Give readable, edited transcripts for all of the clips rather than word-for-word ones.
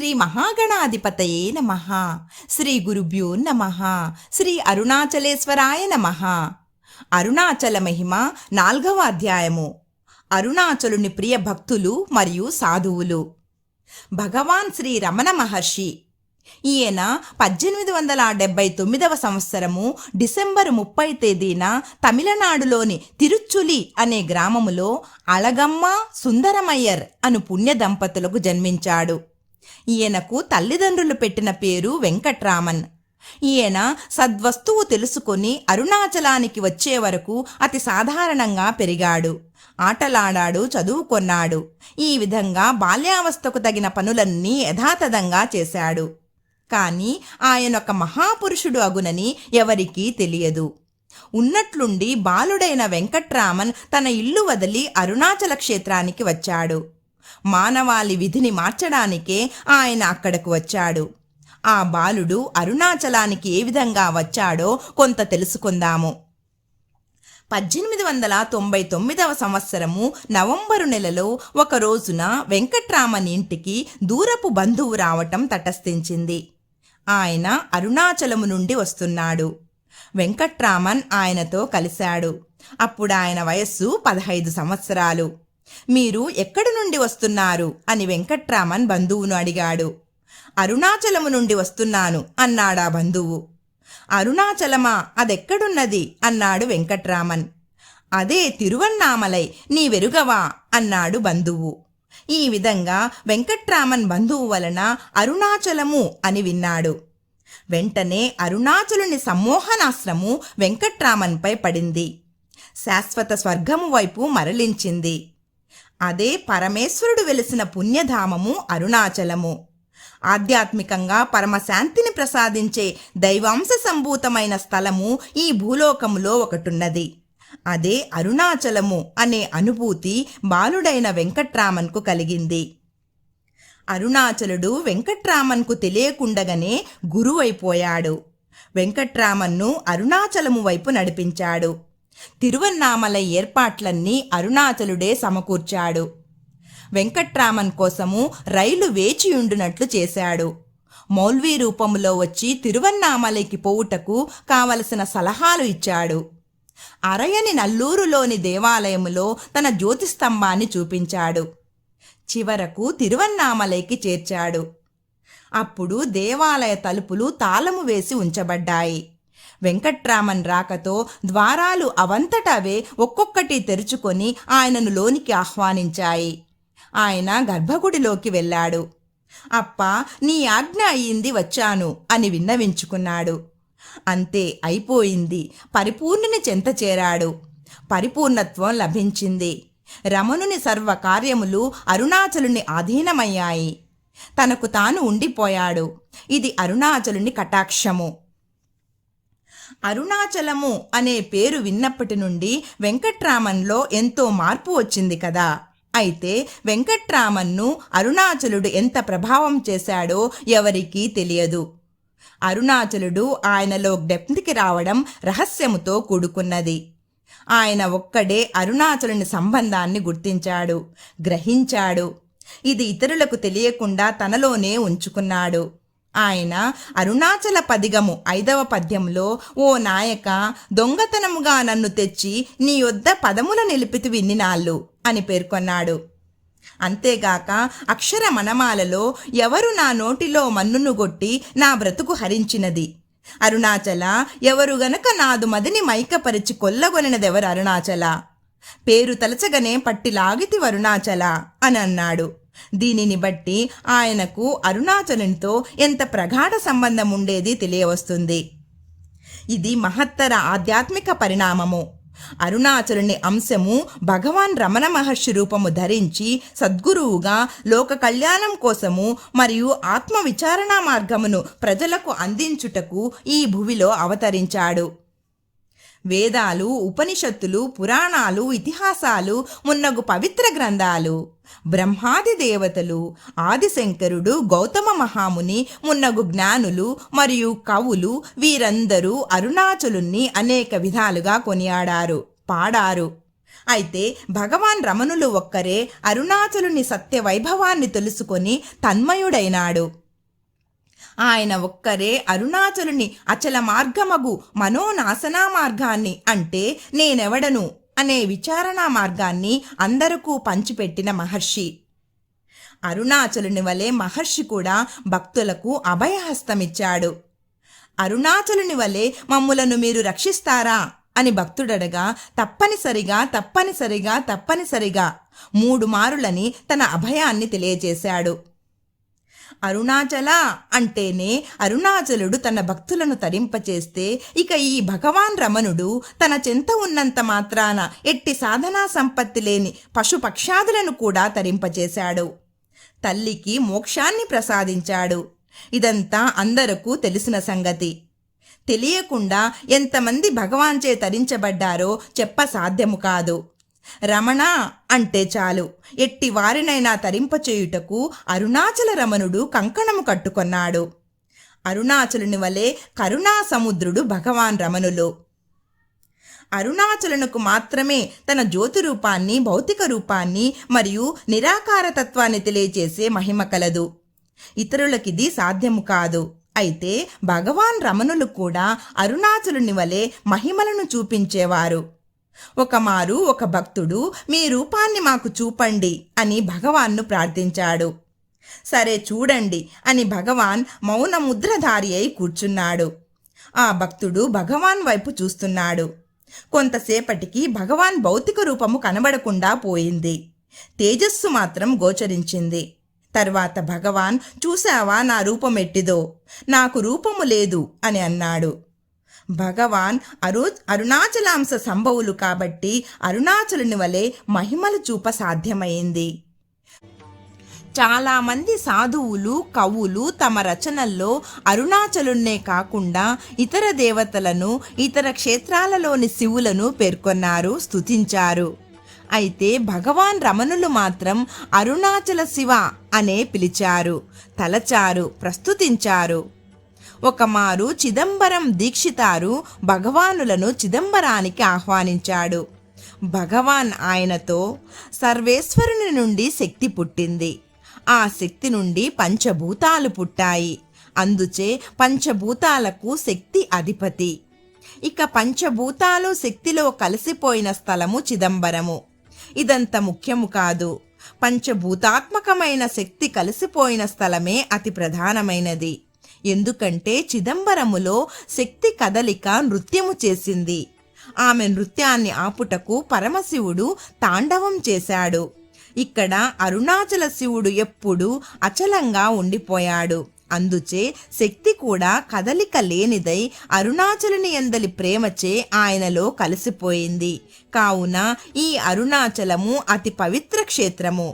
శ్రీ మహాగణాధిపతయే నమః. శ్రీ గురుభ్యో నమః. శ్రీ అరుణాచలేశ్వరాయ నమః. అరుణాచల మహిమ 4వ అధ్యాయము. అరుణాచలుని ప్రియ భక్తులు మరియు సాధువులు. భగవాన్ శ్రీ రమణ మహర్షి. ఈయన 1879వ సంవత్సరము డిసెంబరు 30 తేదీన తమిళనాడులోని తిరుచులి అనే గ్రామములో అళగమ్మ సుందరమయ్యర్ అను పుణ్య దంపతులకు జన్మించాడు. ఈయనకు తల్లిదండ్రులు పెట్టిన పేరు వెంకట్రామన్. ఈయన సద్వస్తువు తెలుసుకొని అరుణాచలానికి వచ్చే వరకు అతి సాధారణంగా పెరిగాడు. ఆటలాడాడు, చదువుకొన్నాడు. ఈ విధంగా బాల్యావస్థకు తగిన పనులన్నీ యథాతథంగా చేశాడు. కాని ఆయనొక మహాపురుషుడు అగునని ఎవరికీ తెలియదు. ఉన్నట్లుండి బాలుడైన వెంకట్రామన్ తన ఇల్లు వదిలి అరుణాచల క్షేత్రానికి వచ్చాడు. మానవాళి విధిని మార్చడానికే ఆయన అక్కడకు వచ్చాడు. ఆ బాలుడు అరుణాచలానికి ఏ విధంగా వచ్చాడో కొంత తెలుసుకుందాము. 1899వ సంవత్సరము నవంబరు నెలలో ఒక రోజున వెంకట్రామన్ ఇంటికి దూరపు బంధువు రావటం తటస్థించింది. ఆయన అరుణాచలము నుండి వస్తున్నాడు. వెంకట్రామన్ ఆయనతో కలిశాడు. అప్పుడు ఆయన వయస్సు 15 సంవత్సరాలు. మీరు ఎక్కడి నుండి వస్తున్నారు అని వెంకట్రామన్ బంధువును అడిగాడు. అరుణాచలము నుండి వస్తున్నాను అన్నాడా బంధువు. అరుణాచలమా, అదెక్కడున్నది అన్నాడు వెంకట్రామన్. అదే తిరువన్నామలై, నీ వెరుగవా అన్నాడు బంధువు. ఈ విధంగా వెంకట్రామన్ బంధువు వలన అరుణాచలము అని విన్నాడు. వెంటనే అరుణాచలుని సమ్మోహనాశ్రము వెంకట్రామన్పై పడింది. శాశ్వత స్వర్గము వైపు మరలించింది. అదే పరమేశ్వరుడు వెలిసిన పుణ్యధామము అరుణాచలము. ఆధ్యాత్మికంగా పరమశాంతిని ప్రసాదించే దైవాంశ సంభూతమైన స్థలము ఈ భూలోకములో ఒకటున్నది. అదే అరుణాచలము అనే అనుభూతి బాలుడైన వెంకట్రామన్కు కలిగింది. అరుణాచలుడు వెంకట్రామన్కు తెలియకుండగానే గురువైపోయాడు. వెంకట్రామన్ను అరుణాచలము వైపు నడిపించాడు. తిరువన్నామలై ఏర్పాట్లన్నీ అరుణాచలుడే సమకూర్చాడు. వెంకట్రామన్ కోసము రైలు వేచియుండునట్లు చేశాడు. మౌల్వీ రూపములో వచ్చి తిరువన్నామలైకి పోవుటకు కావలసిన సలహాలు ఇచ్చాడు. అరయని నల్లూరులోని దేవాలయములో తన జ్యోతిస్తంభాన్ని చూపించాడు. చివరకు తిరువన్నామలైకి చేర్చాడు. అప్పుడు దేవాలయ తలుపులు తాళము వేసి ఉంచబడ్డాయి. వెంకట్రామన్ రాకతో ద్వారాలు అవంతటవే ఒక్కొక్కటి తెరుచుకొని ఆయనను లోనికి ఆహ్వానించాయి. ఆయన గర్భగుడిలోకి వెళ్ళాడు. అప్పా, నీ ఆజ్ఞ అయ్యింది, వచ్చాను అని విన్నవించుకున్నాడు. అంతే, అయిపోయింది. పరిపూర్ణుని చెంత చేరాడు. పరిపూర్ణత్వం లభించింది. రమణుని సర్వ కార్యములు అరుణాచలుని ఆధీనమయ్యాయి. తనకు తాను ఉండిపోయాడు. ఇది అరుణాచలుని కటాక్షము. అరుణాచలము అనే పేరు విన్నప్పటి నుండి వెంకట్రామన్లో ఎంతో మార్పు వచ్చింది కదా. అయితే వెంకట్రామన్ను అరుణాచలుడు ఎంత ప్రభావం చేశాడో ఎవరికీ తెలియదు. అరుణాచలుడు ఆయనలో జ్ఞప్తికి రావడం రహస్యముతో కూడుకున్నది. ఆయన ఒక్కడే అరుణాచలుని సంబంధాన్ని గుర్తించాడు, గ్రహించాడు. ఇది ఇతరులకు తెలియకుండా తనలోనే ఉంచుకున్నాడు. ఆయన అరుణాచల పదిగము 5వ పద్యంలో, ఓ నాయక, దొంగతనముగా నన్ను తెచ్చి నీ యొద్ద పదముల నిలిపితివి ఇన్నినాళ్ళు అని పేర్కొన్నాడు. అంతేగాక అక్షర మనమాలలో, ఎవరు నా నోటిలో మన్నును గొట్టి నా బ్రతుకు హరించినది అరుణాచల, ఎవరు గనక నాదు మదిని మైకపరిచి కొల్లగొనినదెవరు అరుణాచల, పేరు తలచగనే పట్టి లాగితి అరుణాచల అని అన్నాడు. దీనిని బట్టి ఆయనకు అరుణాచలునితో ఎంత ప్రగాఢ సంబంధం ఉండేది తెలియవస్తుంది. ఇది మహత్తర ఆధ్యాత్మిక పరిణామము. అరుణాచలుని అంశము భగవాన్ రమణ మహర్షి రూపము ధరించి సద్గురువుగా లోక కళ్యాణం కోసము మరియు ఆత్మ విచారణ మార్గమును ప్రజలకు అందించుటకు ఈ భువిలో అవతరించాడు. వేదాలు, ఉపనిషత్తులు, పురాణాలు, ఇతిహాసాలు మున్నగు పవిత్ర గ్రంథాలు, బ్రహ్మాది దేవతలు, ఆదిశంకరుడు, గౌతమ మహాముని మున్నగు జ్ఞానులు మరియు కవులు వీరందరూ అరుణాచలుణ్ణి అనేక విధాలుగా కొనియాడారు, పాడారు. అయితే భగవాన్ రమణులు ఒక్కరే అరుణాచలుని సత్య వైభవాన్ని తెలుసుకొని తన్మయుడైనాడు. ఆయన ఒక్కరే అరుణాచలుని అచల మార్గమగు మనోనాశనా మార్గాన్ని, అంటే నేనెవడను అనే విచారణా మార్గాన్ని అందరకు పంచిపెట్టిన మహర్షి. అరుణాచలుని వలె మహర్షి కూడా భక్తులకు అభయహస్తమిచ్చాడు. అరుణాచలుని వలె మమ్ములను మీరు రక్షిస్తారా అని భక్తుడడగా తప్పనిసరిగా 3 మారులని తన అభయాన్ని తెలియజేశాడు. అరుణాచల అంటేనే అరుణాచలుడు తన భక్తులను తరింపచేస్తే, ఇక ఈ భగవాన్ రమణుడు తన చెంత ఉన్నంత మాత్రాన ఎట్టి సాధనా సంపత్తి లేని పశుపక్షాదులను కూడా తరింపచేశాడు. తల్లికి మోక్షాన్ని ప్రసాదించాడు. ఇదంతా అందరకు తెలిసిన సంగతి. తెలియకుండా ఎంతమంది భగవాన్చే తరించబడ్డారో చెప్ప సాధ్యము కాదు. రమణ అంటే చాలు ఎట్టి వారినైనా తరింపచేయుటకు అరుణాచల రమణుడు కంకణము కట్టుకొన్నాడు. అరుణాచలుని వలె కరుణా సముద్రుడు భగవాన్ రమణులు. అరుణాచలునకు మాత్రమే తన జ్యోతి రూపాన్ని, భౌతిక రూపాన్ని మరియు నిరాకారతత్వాన్ని తెలియచేసే మహిమ కలదు. ఇతరులకిది సాధ్యము కాదు. అయితే భగవాన్ రమణులు కూడా అరుణాచలుని వలె మహిమలను చూపించేవారు. ఒకమారు ఒక భక్తుడు, మీ రూపాన్ని మాకు చూపండి అని భగవాన్ను ప్రార్థించాడు. సరే చూడండి అని భగవాన్ మౌన ముద్రధారి అయి కూర్చున్నాడు. ఆ భక్తుడు భగవాన్ వైపు చూస్తున్నాడు. కొంతసేపటికి భగవాన్ భౌతిక రూపము కనబడకుండా పోయింది. తేజస్సు మాత్రం గోచరించింది. తర్వాత భగవాన్, చూశావా నా రూపమెట్టిదో, నాకు రూపము లేదు అని అన్నాడు. భగవాన్ అరుణాచలాంశ సంభవులు కాబట్టి అరుణాచలుని వలె మహిమలు చూప సాధ్యమైంది. చాలామంది సాధువులు, కవులు తమ రచనల్లో అరుణాచలున్నే కాకుండా ఇతర దేవతలను, ఇతర క్షేత్రాలలోని శివులను పేర్కొన్నారు, స్తుతించారు. అయితే భగవాన్ రమణులు మాత్రం అరుణాచల శివ అనే పిలిచారు, తలచారు, ప్రస్తుతించారు. ఒకమారు చిదంబరం దీక్షితారు భగవానులను చిదంబరానికి ఆహ్వానించాడు. భగవాన్ ఆయనతో, సర్వేశ్వరుని నుండి శక్తి పుట్టింది. ఆ శక్తి నుండి పంచభూతాలు పుట్టాయి. అందుచే పంచభూతాలకు శక్తి అధిపతి. ఇక పంచభూతాలు శక్తిలో కలిసిపోయిన స్థలము చిదంబరము. ఇదంత ముఖ్యము కాదు. పంచభూతాత్మకమైన శక్తి కలిసిపోయిన స్థలమే అతి ప్రధానమైనది. ఎందుకంటే చిదంబరములో శక్తి కదలిక నృత్యము చేసింది. ఆమె నృత్యాన్ని ఆపుటకు పరమశివుడు తాండవం చేశాడు. ఇక్కడ అరుణాచల శివుడు ఎప్పుడూ అచలంగా ఉండిపోయాడు. అందుచే శక్తి కూడా కదలిక లేనిదై అరుణాచలుని యందలి ప్రేమచే ఆయనలో కలిసిపోయింది. కావున ఈ అరుణాచలము అతి పవిత్ర క్షేత్రము.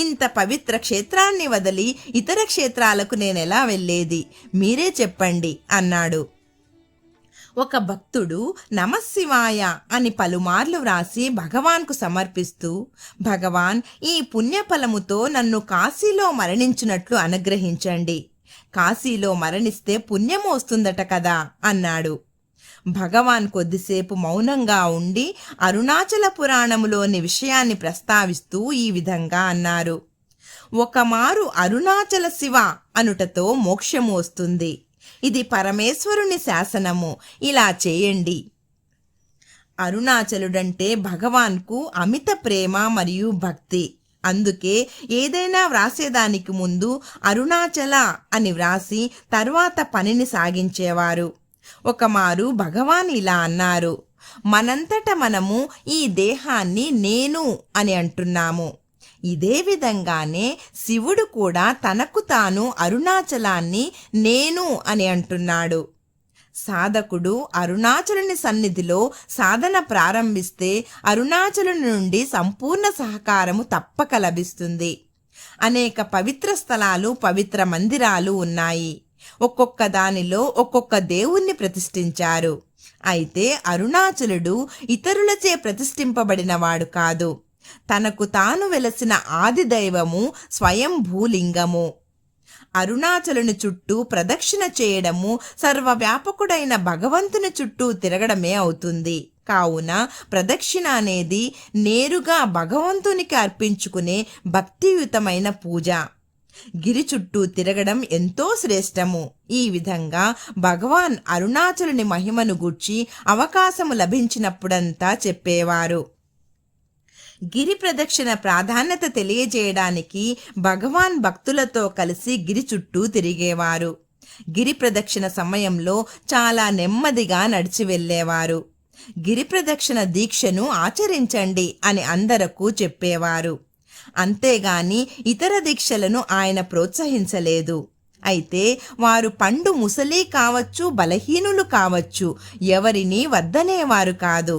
ఇంత పవిత్ర క్షేత్రాన్ని వదిలి ఇతర క్షేత్రాలకు నేనెలా వెళ్ళేది, మీరే చెప్పండి అన్నాడు. ఒక భక్తుడు నమశివాయ అని పలుమార్లు వ్రాసి భగవాన్కు సమర్పిస్తూ, భగవాన్, ఈ పుణ్యఫలముతో నన్ను కాశీలో మరణించినట్లు అనుగ్రహించండి. కాశీలో మరణిస్తే పుణ్యము వస్తుందట కదా అన్నాడు. భగవాన్ కొద్దిసేపు మౌనంగా ఉండి అరుణాచల పురాణములోని విషయాన్ని ప్రస్తావిస్తూ ఈ విధంగా అన్నారు. ఒకమారు అరుణాచల శివ అనుటతో మోక్షము వస్తుంది. ఇది పరమేశ్వరుని శాసనము. ఇలా చేయండి. అరుణాచలుడంటే భగవాన్కు అమిత ప్రేమ మరియు భక్తి. అందుకే ఏదైనా వ్రాసేదానికి ముందు అరుణాచల అని వ్రాసి తర్వాత పనిని సాగించేవారు. ఒకమారు భగవాన్ ఇలా అన్నారు, మనంతట మనము ఈ దేహాన్ని నేను అని అంటున్నాము. ఇదే విధంగానే శివుడు కూడా తనకు తాను అరుణాచలాన్ని నేను అని అంటున్నాడు. సాధకుడు అరుణాచలుని సన్నిధిలో సాధన ప్రారంభిస్తే అరుణాచలుని నుండి సంపూర్ణ సహకారము తప్పక లభిస్తుంది. అనేక పవిత్ర స్థలాలు, పవిత్ర మందిరాలు ఉన్నాయి. ఒక్కొక్క దానిలో ఒక్కొక్క దేవుణ్ణి ప్రతిష్ఠించారు. అయితే అరుణాచలుడు ఇతరులచే ప్రతిష్ఠింపబడినవాడు కాదు. తనకు తాను వెలసిన ఆది దైవము స్వయంభూలింగము. అరుణాచలుని చుట్టూ ప్రదక్షిణ చేయడము సర్వవ్యాపకుడైన భగవంతుని చుట్టూ తిరగడమే అవుతుంది. కావున ప్రదక్షిణ అనేది నేరుగా భగవంతునికి అర్పించుకునే భక్తియుతమైన పూజ. గిరి చుట్టూ తిరగడం ఎంతో శ్రేష్టము. ఈ విధంగా భగవాన్ అరుణాచలుని మహిమను గూర్చి అవకాశము లభించినప్పుడంతా చెప్పేవారు. గిరి ప్రదక్షిణ ప్రాధాన్యత తెలియజేయడానికి భగవాన్ భక్తులతో కలిసి గిరి చుట్టూ తిరిగేవారు. గిరి ప్రదక్షిణ సమయంలో చాలా నెమ్మదిగా నడిచి వెళ్ళేవారు. గిరి ప్రదక్షిణ దీక్షను ఆచరించండి అని అందరకు చెప్పేవారు. అంతేగాని ఇతర దీక్షలను ఆయన ప్రోత్సహించలేదు. అయితే వారు పండు ముసలి కావచ్చు, బలహీనులు కావచ్చు, ఎవరిని వద్దనేవారు కాదు.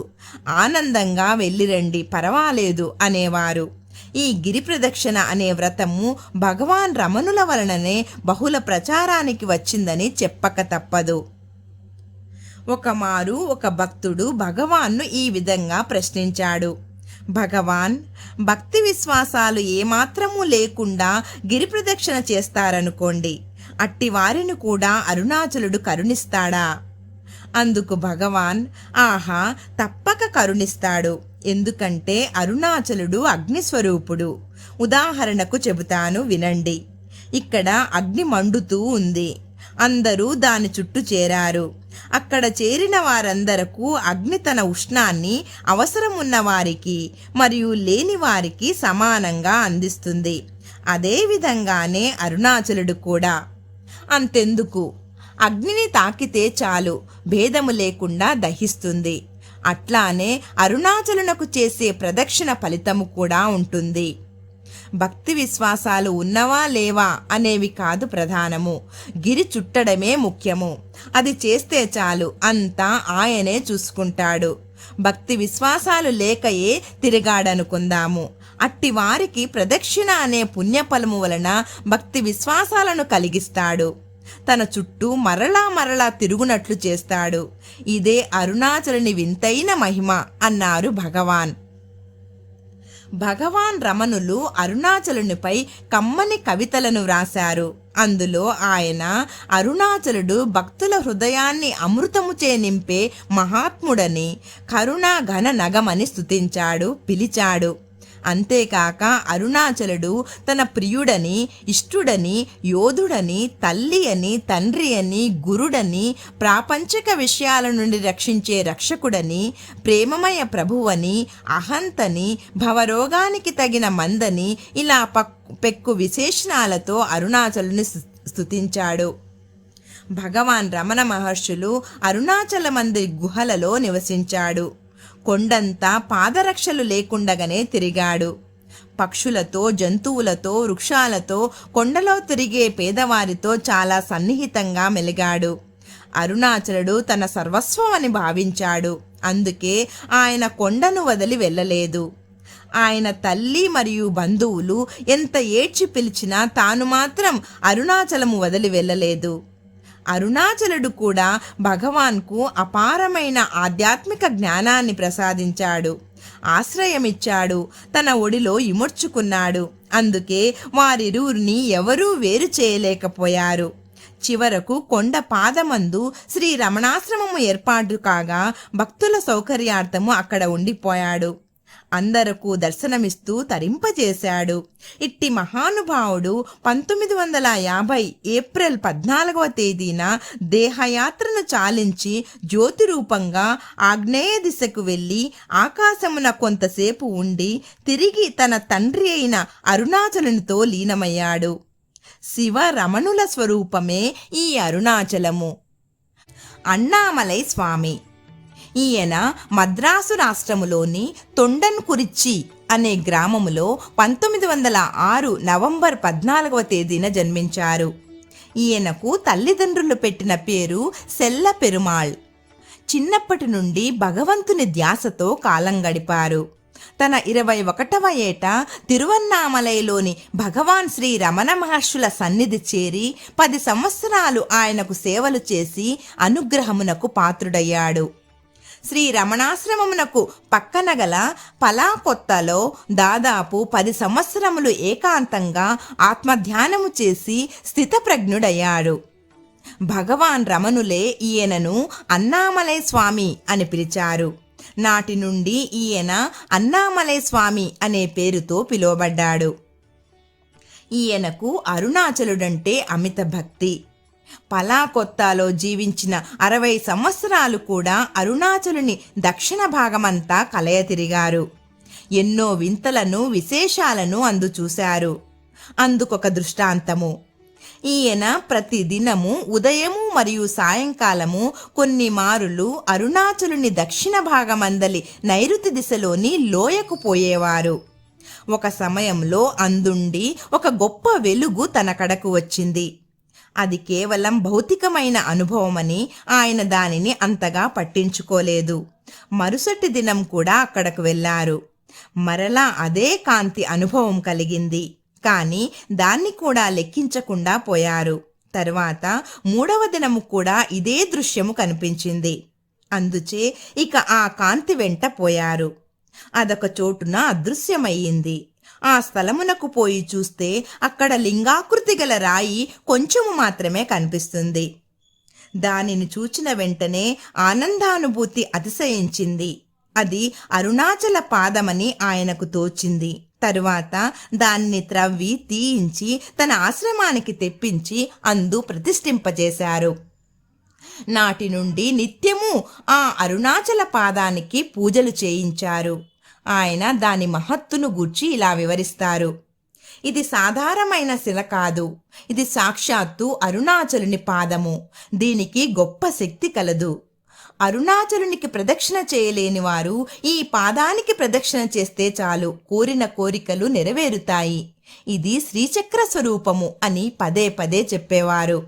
ఆనందంగా వెళ్ళిరండి, పర్వాలేదు అనేవారు. ఈ గిరి ప్రదక్షిణ అనే వ్రతము భగవాన్ రమణుల వలననే బహుళ ప్రచారానికి వచ్చిందని చెప్పక తప్పదు. ఒకమారు ఒక భక్తుడు భగవాన్ను ఈ విధంగా ప్రశ్నించాడు. భగవాన్, భక్తి విశ్వాసాలు ఏమాత్రమూ లేకుండా గిరి ప్రదక్షిణ చేస్తారనుకోండి, అట్టి వారిని కూడా అరుణాచలుడు కరుణిస్తాడా? అందుకు భగవాన్, ఆహా, తప్పక కరుణిస్తాడు. ఎందుకంటే అరుణాచలుడు అగ్నిస్వరూపుడు. ఉదాహరణకు చెబుతాను, వినండి. ఇక్కడ అగ్ని మండుతూ ఉంది. అందరూ దాని చుట్టూ చేరారు. అక్కడ చేరిన వారందరకు అగ్ని తన ఉష్ణాన్ని అవసరమున్న వారికి మరియు లేని వారికి సమానంగా అందిస్తుంది. అదేవిధంగానే అరుణాచలుడు కూడా. అంతెందుకు, అగ్నిని తాకితే చాలు, భేదము లేకుండా దహిస్తుంది. అట్లానే అరుణాచలునకు చేసే ప్రదక్షిణ ఫలితము కూడా ఉంటుంది. భక్తి విశ్వాసాలు ఉన్నవా లేవా అనేవి కాదు ప్రధానము, గిరి చుట్టడమే ముఖ్యము. అది చేస్తే చాలు, అంతా ఆయనే చూసుకుంటాడు. భక్తి విశ్వాసాలు లేకయే తిరిగాడనుకుందాము. అట్టి వారికి ప్రదక్షిణ అనే పుణ్యఫలము వలన భక్తి విశ్వాసాలను కలిగిస్తాడు. తన చుట్టూ మరలా మరలా తిరుగునట్లు చేస్తాడు. ఇదే అరుణాచలుని వింతైన మహిమ అన్నారు భగవాన్. భగవాన్ రమణులు అరుణాచలునిపై కమ్మని కవితలను వ్రాశారు. అందులో ఆయన అరుణాచలుడు భక్తుల హృదయాన్ని అమృతముచే నింపే మహాత్ముడని, కరుణా ఘన నగమని స్తుతించాడు, పిలిచాడు. అంతేకాక అరుణాచలుడు తన ప్రియుడని, ఇష్టుడని, యోధుడని, తల్లి అని, తండ్రి అని, గురుడని, ప్రాపంచిక విషయాల నుండి రక్షించే రక్షకుడని, ప్రేమమయ ప్రభువని, అహంతని, భవరోగానికి తగిన మందని, ఇలా పెక్కు విశేషణాలతో అరుణాచలుని స్తుతించాడు. భగవాన్ రమణ మహర్షులు అరుణాచల మందిరి గుహలలో నివసించాడు. కొండంతా పాదరక్షలు లేకుండగానే తిరిగాడు. పక్షులతో, జంతువులతో, వృక్షాలతో, కొండలో తిరిగే పేదవారితో చాలా సన్నిహితంగా మెలిగాడు. అరుణాచలుడు తన సర్వస్వం అని భావించాడు. అందుకే ఆయన కొండను వదిలి వెళ్ళలేదు. ఆయన తల్లి మరియు బంధువులు ఎంత ఏడ్చి పిలిచినా తాను మాత్రం అరుణాచలము వదిలి వెళ్ళలేదు. అరుణాచలుడు కూడా భగవాన్కు అపారమైన ఆధ్యాత్మిక జ్ఞానాన్ని ప్రసాదించాడు, ఆశ్రయమిచ్చాడు, తన ఒడిలో ఇముడ్చుకున్నాడు. అందుకే వారిరువురిని ఎవరూ వేరు చేయలేకపోయారు. చివరకు కొండ పాదమందు శ్రీ రమణాశ్రమము ఏర్పాటు కాగా భక్తుల సౌకర్యార్థము అక్కడ ఉండిపోయాడు. అందరకు దర్శనమిస్తూ తరింపజేశాడు. ఇట్టి మహానుభావుడు 1950 ఏప్రిల్ 14వ తేదీన దేహయాత్రను చాలించి జ్యోతి రూపంగా ఆగ్నేయ దిశకు వెళ్ళి ఆకాశమున కొంతసేపు ఉండి తిరిగి తన తండ్రి అయిన అరుణాచలునితో లీనమయ్యాడు. శివ రమణుల స్వరూపమే ఈ అరుణాచలము. అన్నామలై స్వామి. ఈయన మద్రాసు రాష్ట్రములోని తొండన్కురిచ్చి అనే గ్రామములో 1906 నవంబర్ 14వ తేదీన జన్మించారు. ఈయనకు తల్లిదండ్రులు పెట్టిన పేరు సెల్ల పెరుమాళ్. చిన్నప్పటి నుండి భగవంతుని ధ్యాసతో కాలం గడిపారు. తన 21వ ఏట తిరువన్నామలైలోని భగవాన్ శ్రీ రమణ మహర్షుల సన్నిధి చేరి 10 సంవత్సరాలు ఆయనకు సేవలు చేసి అనుగ్రహమునకు పాత్రుడయ్యాడు. శ్రీ రమణాశ్రమమునకు పక్కన గల పలాకొత్తలో దాదాపు 10 సంవత్సరములు ఏకాంతంగా ఆత్మధ్యానము చేసి స్థితప్రజ్ఞుడయ్యాడు. భగవాన్ రమణులే ఈయనను అన్నామలై స్వామి అని పిలిచారు. నాటి నుండి ఈయన అన్నామలై స్వామి అనే పేరుతో పిలువబడ్డాడు. ఈయనకు అరుణాచలుడంటే అమిత భక్తి. పలాకొత్తాలో జీవించిన 60 సంవత్సరాలు కూడా అరుణాచలుని దక్షిణ భాగమంతా కలయ తిరిగారు. ఎన్నో వింతలను విశేషాలను చూశారు. అందుకొక దృష్టాంతము. ఈయన ప్రతిదినము ఉదయము మరియు సాయంకాలము కొన్ని మారులు అరుణాచలుని దక్షిణ భాగమందలి నైరుతి దిశలోని లోయకు పోయేవారు. ఒక సమయంలో అందుండి ఒక గొప్ప వెలుగు తన కడకు వచ్చింది. అది కేవలం భౌతికమైన అనుభవమని ఆయన దానిని అంతగా పట్టించుకోలేదు. మరుసటి దినం కూడా అక్కడకు వెళ్ళారు. మరలా అదే కాంతి అనుభవం కలిగింది. కానీ దాన్ని కూడా లెక్కించకుండా పోయారు. తరువాత 3వ దినము కూడా ఇదే దృశ్యము కనిపించింది. అందుచే ఇక ఆ కాంతి వెంట పోయారు. అదొక చోటున అదృశ్యమయ్యింది. ఆ స్థలమునకు పోయి చూస్తే అక్కడ లింగాకృతి గల రాయి కొంచెము మాత్రమే కనిపిస్తుంది. దానిని చూచిన వెంటనే ఆనందానుభూతి అతిశయించింది. అది అరుణాచల పాదమని ఆయనకు తోచింది. తరువాత దాన్ని త్రవ్వి తీయించి తన ఆశ్రమానికి తెప్పించి అందు ప్రతిష్ఠింపజేశారు. నాటి నుండి నిత్యము ఆ అరుణాచల పాదానికి పూజలు చేయించారు. ఆయన దాని మహత్తును గూర్చి ఇలా వివరిస్తారు. ఇది సాధారణమైన శిల కాదు. ఇది సాక్షాత్తు అరుణాచలుని పాదము. దీనికి గొప్ప శక్తి కలదు. అరుణాచలునికి ప్రదక్షిణ చేయలేని వారు ఈ పాదానికి ప్రదక్షిణ చేస్తే చాలు, కోరిన కోరికలు నెరవేరుతాయి. ఇది శ్రీచక్ర స్వరూపము అని పదే పదే చెప్పేవారు.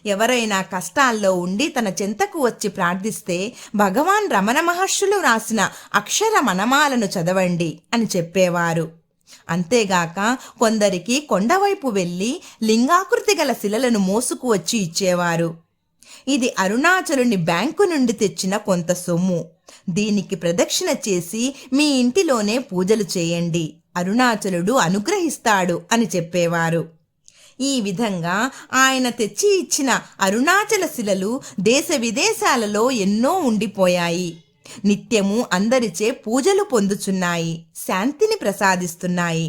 ఎవరైనా కష్టాల్లో ఉండి తన చెంతకు వచ్చి ప్రార్థిస్తే భగవాన్ రమణ మహర్షులు రాసిన అక్షర మనమాలను చదవండి అని చెప్పేవారు. అంతేగాక కొందరికి కొండవైపు వెళ్ళి లింగాకృతి గల శిలలను మోసుకు వచ్చి ఇచ్చేవారు. ఇది అరుణాచలుని బ్యాంకు నుండి తెచ్చిన కొంత సొమ్ము. దీనికి ప్రదక్షిణ చేసి మీ ఇంటిలోనే పూజలు చేయండి, అరుణాచలుడు అనుగ్రహిస్తాడు అని చెప్పేవారు. ఈ విధంగా ఆయన తెచ్చి ఇచ్చిన అరుణాచల శిలలు దేశ విదేశాలలో ఎన్నో ఉండిపోయాయి. నిత్యము అందరిచే పూజలు పొందుచున్నాయి, శాంతిని ప్రసాదిస్తున్నాయి.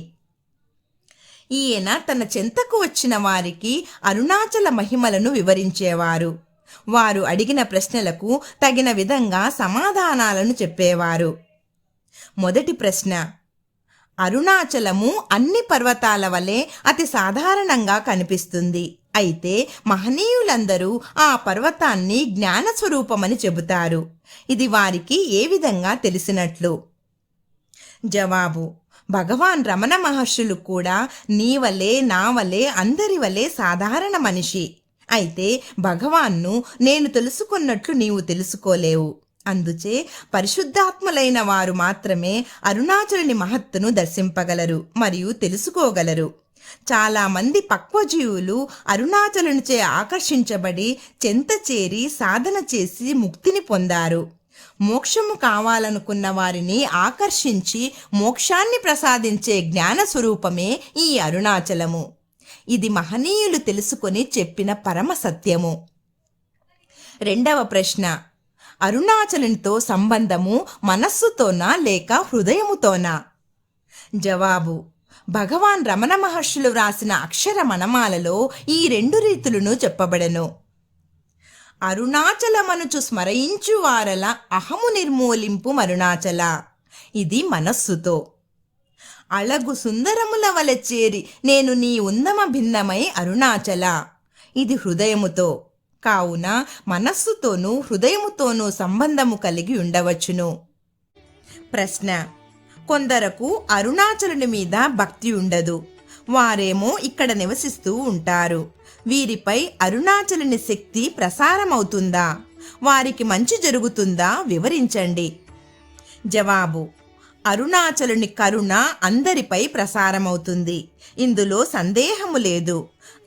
ఈయన తన చెంతకు వచ్చిన వారికి అరుణాచల మహిమలను వివరించేవారు. వారు అడిగిన ప్రశ్నలకు తగిన విధంగా సమాధానాలను చెప్పేవారు. మొదటి ప్రశ్న: అరుణాచలము అన్ని పర్వతాల వలె అతి సాధారణంగా కనిపిస్తుంది. అయితే మహనీయులందరూ ఆ పర్వతాన్ని జ్ఞానస్వరూపమని చెబుతారు. ఇది వారికి ఏ విధంగా తెలిసినట్లు? జవాబు: భగవాన్ రమణ మహర్షులు కూడా నీ వలె నా వలె అందరి వలె సాధారణ మనిషి. అయితే భగవాన్ను నేను తెలుసుకున్నట్లు నీవు తెలుసుకోలేవు. అందుచే పరిశుద్ధాత్ములైన వారు మాత్రమే అరుణాచలుని మహత్తును దర్శింపగలరు మరియు తెలుసుకోగలరు. చాలామంది పక్వజీవులు అరుణాచలునిచే ఆకర్షించబడి చెంత చేరి సాధన చేసి ముక్తిని పొందారు. మోక్షము కావాలనుకున్న వారిని ఆకర్షించి మోక్షాన్ని ప్రసాదించే జ్ఞాన స్వరూపమే ఈ అరుణాచలము. ఇది మహనీయులు తెలుసుకొని చెప్పిన పరమ సత్యము. రెండవ ప్రశ్న: అరుణాచలునితో సంబంధము మనస్సుతోనా లేక హృదయముతోనా? జవాబు: భగవాన్ రమణ మహర్షులు వ్రాసిన అక్షర మనమాలలో ఈ 2 రీతులను చెప్పబడెను. అరుణాచలమనుచు స్మరించు వారల అహము నిర్మూలింపు మరుణాచల. ఇది మనస్సుతో. అళగు సుందరముల వలె చేరి నేను నీ ఉందమ భిన్నమై అరుణాచల. ఇది హృదయముతో. కావున మనస్సుతోనూ హృదయముతోనూ సంబంధము కలిగి ఉండవచ్చును. ప్రశ్న: కొందరకు అరుణాచలుని మీద భక్తి ఉండదు. వారేమో ఇక్కడ నివసిస్తూ ఉంటారు. వీరిపై అరుణాచలుని శక్తి ప్రసారమవుతుందా? వారికి మంచి జరుగుతుందా? వివరించండి. జవాబు: అరుణాచలుని కరుణ అందరిపై ప్రసారమవుతుంది. ఇందులో సందేహము లేదు.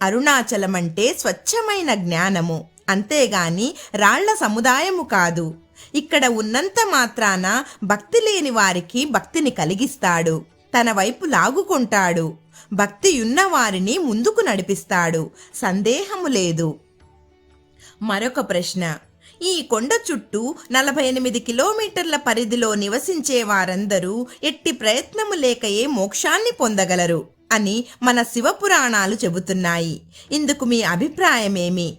అరుణాచలమంటే స్వచ్ఛమైన జ్ఞానము, అంతేగాని రాళ్ల సముదాయము కాదు. ఇక్కడ ఉన్నంత మాత్రాన భక్తి లేని వారికి భక్తిని కలిగిస్తాడు, తన వైపు లాగుకుంటాడు. భక్తియున్న వారిని ముందుకు నడిపిస్తాడు, సందేహము లేదు. మరొక ప్రశ్న: ఈ కొండ చుట్టూ 48 కిలోమీటర్ల పరిధిలో నివసించే వారందరూ ఎట్టి ప్రయత్నము లేకయే మోక్షాన్ని పొందగలరు అని మన శివపురాణాలు చెబుతున్నాయి. ఇందుకు మీ అభిప్రాయమేమి?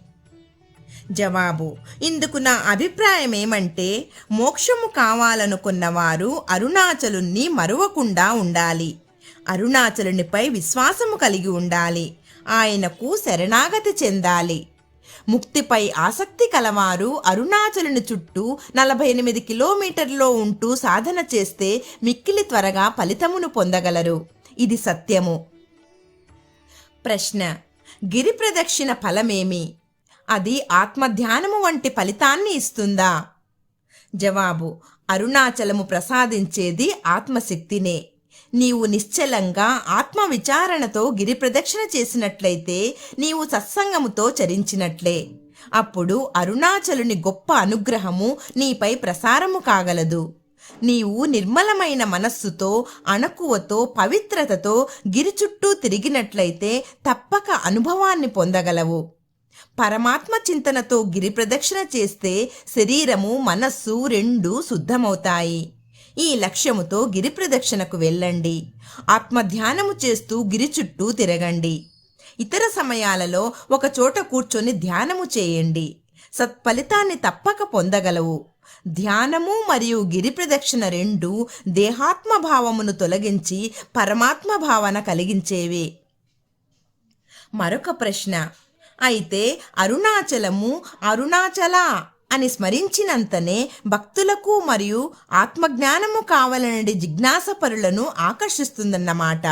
జవాబు: ఇందుకు నా అభిప్రాయం ఏమంటే, మోక్షము కావాలనుకున్నవారు అరుణాచలుణ్ణి మరువకుండా ఉండాలి. అరుణాచలునిపై విశ్వాసము కలిగి ఉండాలి. ఆయనకు శరణాగతి చెందాలి. ముక్తిపై ఆసక్తి కలవారు అరుణాచలుని చుట్టూ 48 కిలోమీటర్లో ఉంటూ సాధన చేస్తే మిక్కిలి త్వరగా ఫలితమును పొందగలరు. ఇది సత్యము. ప్రశ్న: గిరి ప్రదక్షిణ ఫలమేమి? అది ఆత్మధ్యానము వంటి ఫలితాన్ని ఇస్తుందా? జవాబు: అరుణాచలము ప్రసాదించేది ఆత్మశక్తినే. నీవు నిశ్చలంగా ఆత్మవిచారణతో గిరి ప్రదక్షిణ చేసినట్లయితే నీవు సత్సంగముతో చరించినట్లే. అప్పుడు అరుణాచలుని గొప్ప అనుగ్రహము నీపై ప్రసారము కాగలదు. నీవు నిర్మలమైన మనస్సుతో, అణకువతో, పవిత్రతతో గిరి చుట్టూ తిరిగినట్లయితే తప్పక అనుభవాన్ని పొందగలవు. పరమాత్మ చింతనతో గిరి ప్రదక్షిణ చేస్తే శరీరము, మనస్సు రెండూ శుద్ధమవుతాయి. ఈ లక్ష్యముతో గిరి ప్రదక్షిణకు వెళ్ళండి. ఆత్మధ్యానము చేస్తూ గిరి చుట్టూ తిరగండి. ఇతర సమయాలలో ఒక చోట కూర్చొని ధ్యానము చేయండి. సత్ఫలితాన్ని తప్పక పొందగలవు. ధ్యానము మరియు గిరి ప్రదక్షిణ రెండూ దేహాత్మ భావమును తొలగించి పరమాత్మ భావన కలిగించేవే. మరొక ప్రశ్న: అయితే అరుణాచలము అరుణాచల అని స్మరించినంతనే భక్తులకు మరియు ఆత్మజ్ఞానము కావాలనే జిజ్ఞాసపరులను ఆకర్షిస్తుందన్నమాట.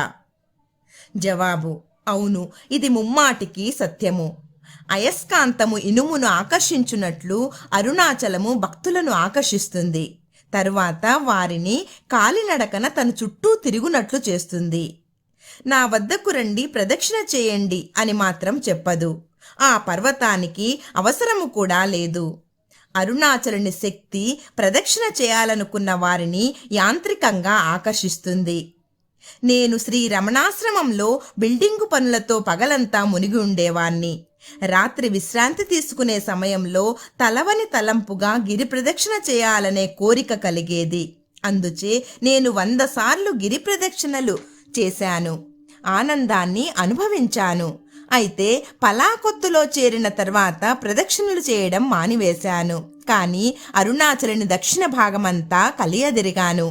జవాబు: అవును, ఇది ముమ్మాటికి సత్యము. అయస్కాంతము ఇనుమును ఆకర్షించున్నట్లు అరుణాచలము భక్తులను ఆకర్షిస్తుంది. తరువాత వారిని కాలినడకన తన చుట్టూ తిరుగునట్లు చేస్తుంది. నా వద్దకు రండి, ప్రదక్షిణ చేయండి అని మాత్రం చెప్పదు. ఆ పర్వతానికి అవసరము కూడా లేదు. అరుణాచలుని శక్తి ప్రదక్షిణ చేయాలనుకున్న వారిని యాంత్రికంగా ఆకర్షిస్తుంది. నేను శ్రీ రమణాశ్రమంలో బిల్డింగు పనులతో పగలంతా మునిగి ఉండేవాణ్ణి. రాత్రి విశ్రాంతి తీసుకునే సమయంలో తలవని తలంపుగా గిరి ప్రదక్షిణ చేయాలనే కోరిక కలిగేది. అందుచే నేను 100 సార్లు గిరి ప్రదక్షిణలు చేశాను. ఆనందాన్ని అనుభవించాను. అయితే పలాకొత్తులో చేరిన తర్వాత ప్రదక్షిణలు చేయడం మానివేశాను. కానీ అరుణాచలుని దక్షిణ భాగమంతా కలియదిరిగాను.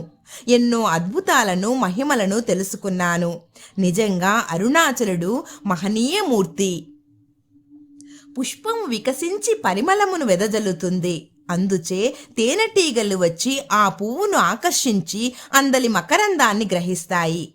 ఎన్నో అద్భుతాలను, మహిమలను తెలుసుకున్నాను. నిజంగా అరుణాచలుడు మహనీయమూర్తి. పుష్పము వికసించి పరిమళమును వెదజల్లుతుంది. అందుచే తేనెటీగలు వచ్చి ఆ పువ్వును ఆకర్షించి అందలి మకరందాన్ని గ్రహిస్తాయి.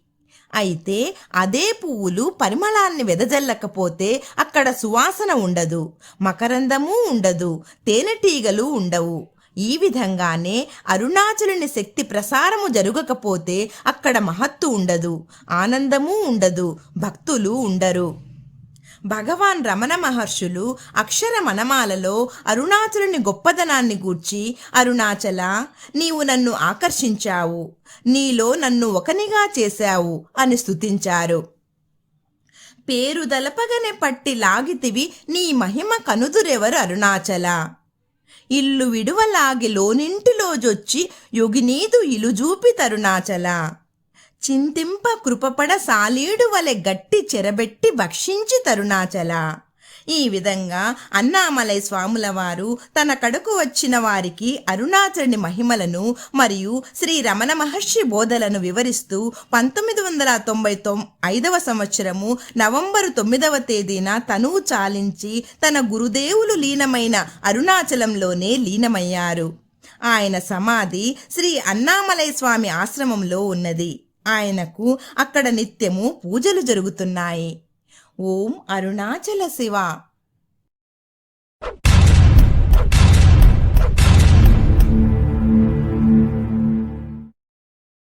అయితే అదే పువ్వులు పరిమళాన్ని వెదజల్లకపోతే అక్కడ సువాసన ఉండదు, మకరందము ఉండదు, తేనెటీగలు ఉండవు. ఈ విధంగానే అరుణాచలుని శక్తి ప్రసారము జరగకపోతే అక్కడ మహత్తు ఉండదు, ఆనందము ఉండదు, భక్తులు ఉండరు. భగవాన్ రమణ మహర్షులు అక్షర మనమాలలో అరుణాచలుని గొప్పదనాన్ని గూర్చి, అరుణాచల, నీవు నన్ను ఆకర్షించావు, నీలో నన్ను ఒకనిగా చేశావు అని స్తుతించారు. పేరు దలపగనే పట్టి లాగితివి నీ మహిమ కనుదురెవరు అరుణాచల. ఇల్లు విడువలాగి లోనింటిలోజొచ్చి యొగినీదు ఇలుజూపి తరుణాచల. చింతింప కృపపడ సాలీడు వలె గట్టి చెరబెట్టి భక్షించి తరుణాచల. ఈ విధంగా అన్నామలై స్వాముల వారు తన కడకు వచ్చిన వారికి అరుణాచలుని మహిమలను మరియు శ్రీ రమణ మహర్షి బోధలను వివరిస్తూ 1995 సంవత్సరము నవంబరు 9వ తేదీన తనువు చాలించి తన గురుదేవులు లీనమైన అరుణాచలంలోనే లీనమయ్యారు. ఆయన సమాధి శ్రీ అన్నామలై స్వామి ఆశ్రమంలో ఉన్నది. ఆయనకు అక్కడ నిత్యము పూజలు జరుగుతున్నాయి. ఓం అరుణాచల శివ.